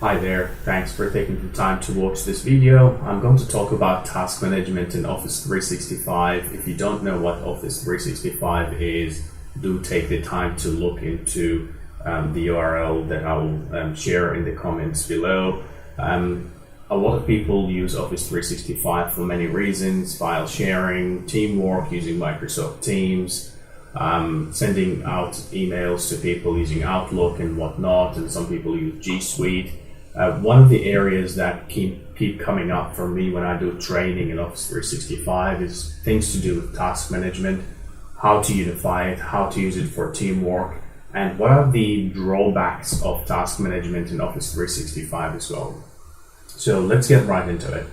Hi there, thanks for taking the time to watch this video. I'm going to talk about task management in Office 365. If you don't know what Office 365 is, do take the time to look into the URL that I will share in the comments below. A lot of people use Office 365 for many reasons: file sharing, teamwork using Microsoft Teams, sending out emails to people using Outlook and whatnot, and some people use G Suite. One of the areas that keep coming up for me when I do training in Office 365 is things to do with task management, how to unify it, how to use it for teamwork, and what are the drawbacks of task management in Office 365 as well. So let's get right into it.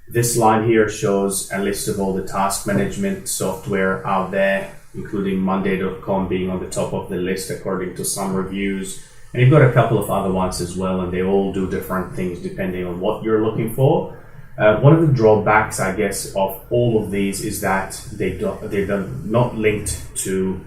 This slide here shows a list of all the task management software out there, including Monday.com being on the top of the list according to some reviews. And you've got a couple of other ones as well, and they all do different things depending on what you're looking for. One of the drawbacks, I guess, of all of these is that they're not linked to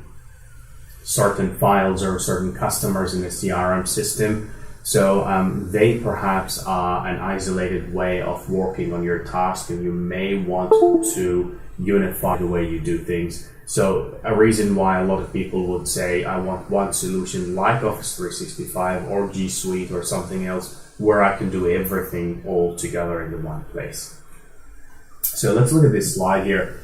certain files or certain customers in the CRM system. So they perhaps are an isolated way of working on your task, and you may want to unify the way you do things. So a reason why a lot of people would say, I want one solution like Office 365 or G Suite or something else where I can do everything all together in the one place. So let's look at this slide here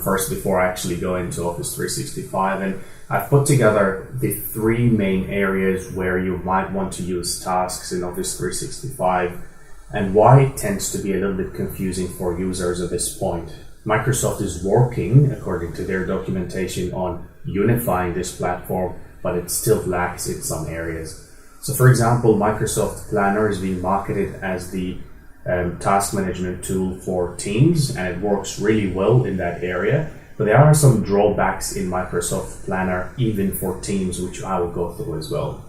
first before I actually go into Office 365. And I've put together the three main areas where you might want to use tasks in Office 365 and why it tends to be a little bit confusing for users at this point. Microsoft is working, according to their documentation, on unifying this platform, but it still lacks in some areas. So for example, Microsoft Planner is being marketed as the task management tool for Teams, and it works really well in that area. But there are some drawbacks in Microsoft Planner, even for Teams, which I will go through as well.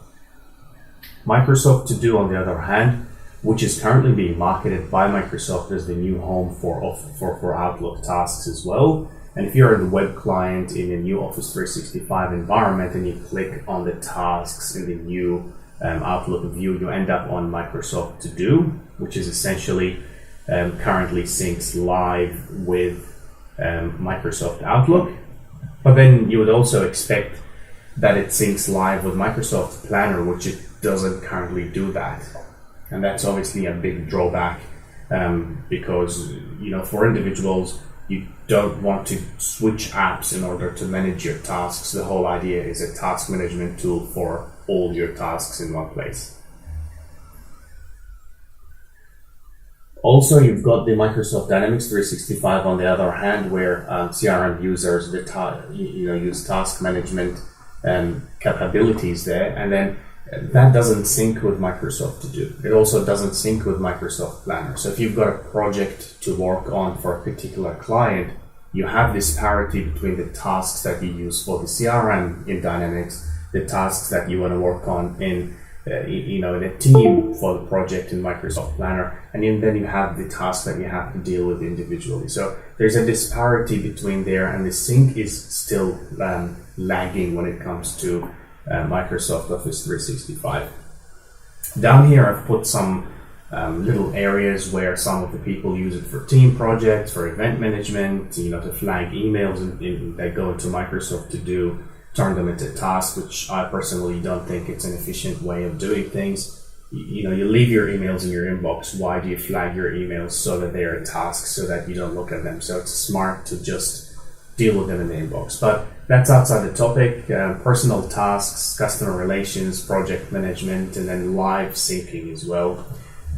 Microsoft To Do, on the other hand, which is currently being marketed by Microsoft as the new home for Outlook tasks as well. And if you're in the web client in the new Office 365 environment and you click on the tasks in the new Outlook view, you end up on Microsoft To Do, which is essentially currently syncs live with Microsoft Outlook. But then you would also expect that it syncs live with Microsoft Planner, which it doesn't currently do that. And that's obviously a big drawback because, for individuals, you don't want to switch apps in order to manage your tasks. The whole idea is a task management tool for all your tasks in one place. Also, you've got the Microsoft Dynamics 365 on the other hand, where CRM users use task management capabilities there, and then that doesn't sync with Microsoft To Do. It also doesn't sync with Microsoft Planner. So if you've got a project to work on for a particular client, you have this parity between the tasks that you use for the CRM in Dynamics, the tasks that you want to work on in a team for the project in Microsoft Planner, and then you have the tasks that you have to deal with individually. So there's a disparity between there, and the sync is still lagging when it comes to Microsoft Office 365. Down here I've put some little areas where some of the people use it for team projects, for event management, to flag emails that go into Microsoft To Do, turn them into tasks, which I personally don't think it's an efficient way of doing things. You leave your emails in your inbox. Why do you flag your emails so that they are tasks, so that you don't look at them? So it's smart to just deal with them in the inbox. But that's outside the topic. Personal tasks, customer relations, project management, and then live syncing as well.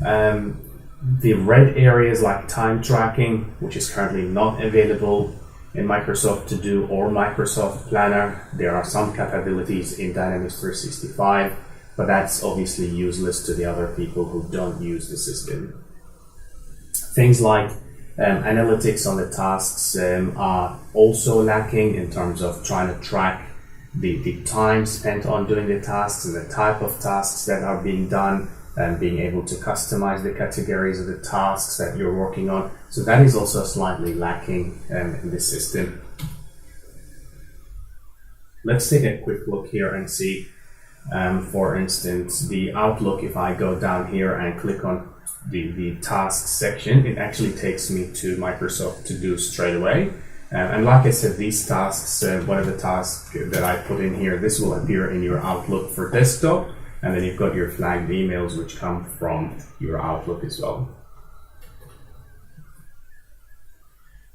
The red areas like time tracking, which is currently not available in Microsoft To Do or Microsoft Planner. There are some capabilities in Dynamics 365, but that's obviously useless to the other people who don't use the system. Things like analytics on the tasks are also lacking in terms of trying to track the time spent on doing the tasks and the type of tasks that are being done, and being able to customize the categories of the tasks that you're working on. So that is also slightly lacking in this system. Let's take a quick look here and see For instance, the Outlook, if I go down here and click on the tasks section, it actually takes me to Microsoft To Do straight away. And like I said, these tasks, whatever task that I put in here, this will appear in your Outlook for desktop. And then you've got your flagged emails, which come from your Outlook as well.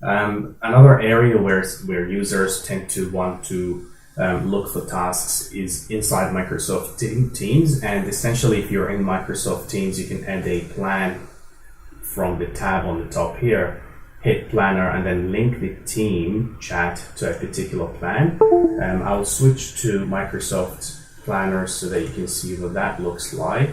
Another area where users tend to want to look for tasks is inside Microsoft Teams. And essentially, if you're in Microsoft Teams, you can add a plan from the tab on the top here, hit planner, and then link the team chat to a particular plan. I'll switch to Microsoft Planner so that you can see what that looks like.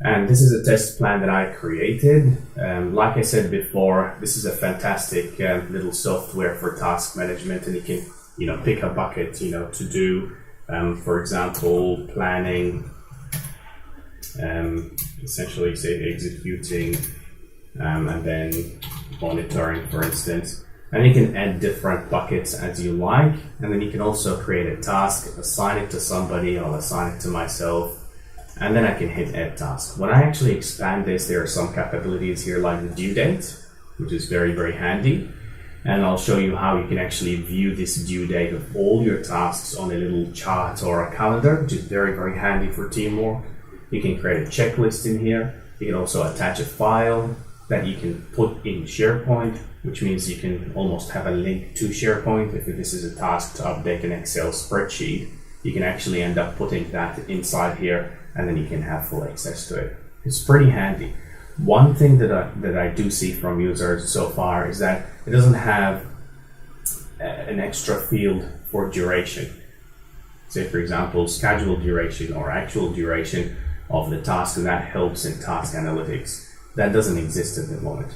And this is a test plan that I created. Like I said before, this is a fantastic little software for task management, and you can, pick a bucket, to do, for example, planning, essentially say executing, and then monitoring, for instance. And you can add different buckets as you like, and then you can also create a task, assign it to somebody, I'll assign it to myself, and then I can hit add task. When I actually expand this, there are some capabilities here like the due date, which is very, very handy. And I'll show you how you can actually view this due date of all your tasks on a little chart or a calendar, which is very, very handy for teamwork. You can create a checklist in here. You can also attach a file that you can put in SharePoint, which means you can almost have a link to SharePoint. If this is a task to update an Excel spreadsheet, you can actually end up putting that inside here, and then you can have full access to it. It's pretty handy. One thing that I do see from users so far is that it doesn't have an extra field for duration. Say, for example, scheduled duration or actual duration of the task, and that helps in task analytics. That doesn't exist at the moment.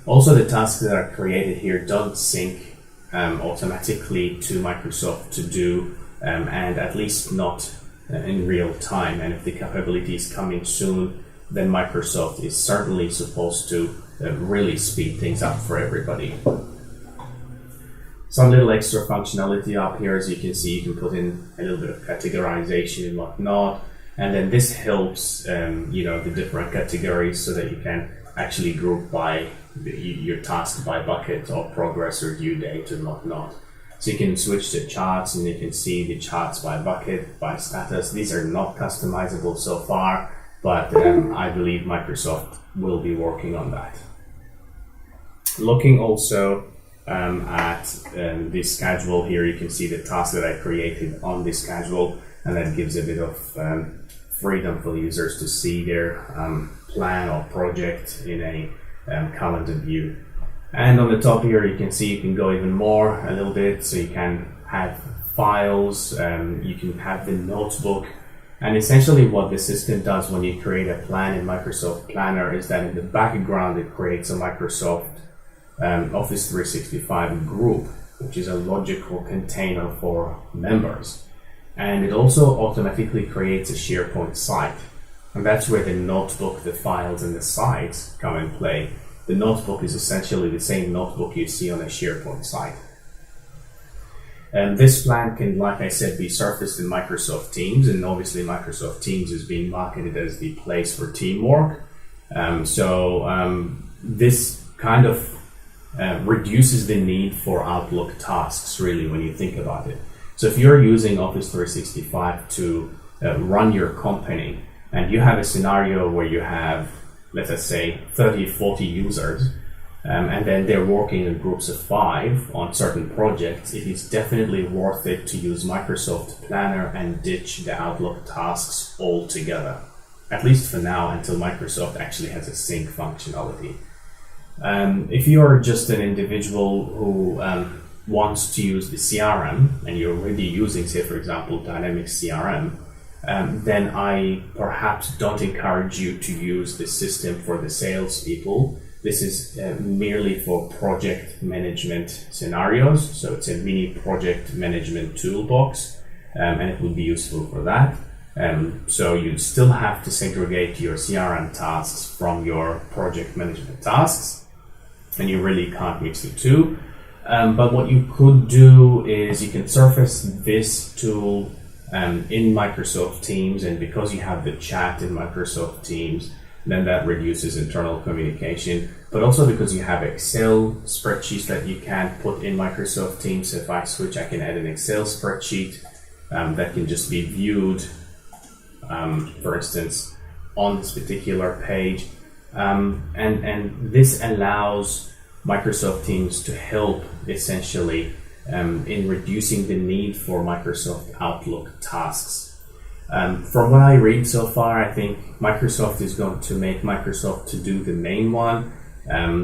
Also, the tasks that are created here don't sync automatically to Microsoft To Do, and at least not in real time. And if the capability is coming soon, then Microsoft is certainly supposed to really speed things up for everybody. Some little extra functionality up here, as you can see, you can put in a little bit of categorization and whatnot. And then this helps, the different categories so that you can actually group by your task by bucket or progress or due date and whatnot. So you can switch to charts, and you can see the charts by bucket, by status. These are not customizable so far, but I believe Microsoft will be working on that. Looking also at this schedule here, you can see the task that I created on this schedule, and that gives a bit of freedom for users to see their plan or project in a calendar view. And on the top here, you can see you can go even more a little bit, so you can have files, you can have the notebook. And essentially what the system does when you create a plan in Microsoft Planner is that in the background it creates a Microsoft Office 365 group, which is a logical container for members. And it also automatically creates a SharePoint site. And that's where the notebook, the files, and the sites come in play. The notebook is essentially the same notebook you see on a SharePoint site. And this plan can, like I said, be surfaced in Microsoft Teams, and obviously Microsoft Teams is being marketed as the place for teamwork. This kind of reduces the need for Outlook tasks, really, when you think about it. So if you're using Office 365 to run your company, and you have a scenario where you have, let us say, 30, 40 users, and then they're working in groups of 5 on certain projects, it is definitely worth it to use Microsoft Planner and ditch the Outlook tasks altogether. At least for now, until Microsoft actually has a sync functionality. If you're just an individual who wants to use the CRM, and you're already using, say, for example, Dynamics CRM, then I perhaps don't encourage you to use this system for the salespeople. This is merely for project management scenarios. So it's a mini project management toolbox, and it will be useful for that. So you still have to segregate your CRM tasks from your project management tasks, and you really can't mix the two. But what you could do is you can surface this tool in Microsoft Teams, and because you have the chat in Microsoft Teams, then that reduces internal communication. But also because you have Excel spreadsheets that you can put in Microsoft Teams. If I switch, I can add an Excel spreadsheet that can just be viewed, for instance, on this particular page. And this allows Microsoft Teams to help essentially in reducing the need for Microsoft Outlook tasks. From what I read so far, I think Microsoft is going to make Microsoft to do the main one,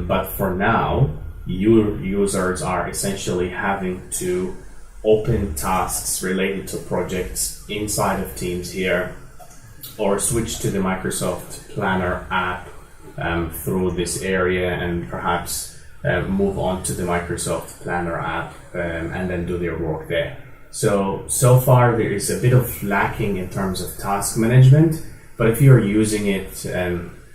but for now, your users are essentially having to open tasks related to projects inside of Teams here, or switch to the Microsoft Planner app through this area, and perhaps move on to the Microsoft Planner app and then do their work there. So far there is a bit of lacking in terms of task management, but if you're using it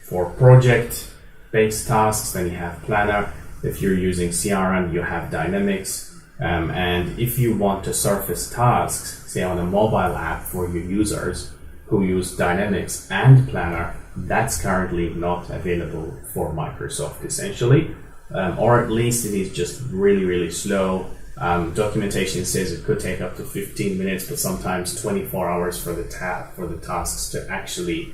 for project-based tasks, then you have Planner. If you're using CRM, you have Dynamics. And if you want to surface tasks, say on a mobile app for your users who use Dynamics and Planner, that's currently not available for Microsoft essentially, or at least it is just really, really slow. Documentation says it could take up to 15 minutes, but sometimes 24 hours for the tasks to actually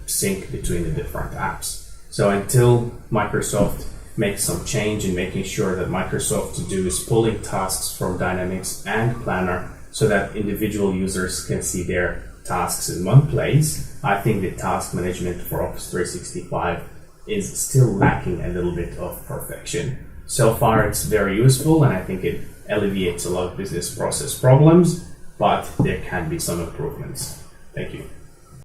sync between the different apps. So until Microsoft makes some change in making sure that Microsoft To Do is pulling tasks from Dynamics and Planner so that individual users can see their tasks in one place, I think the task management for Office 365 is still lacking a little bit of perfection. So far, it's very useful, and I think it alleviates a lot of business process problems, but there can be some improvements. Thank you.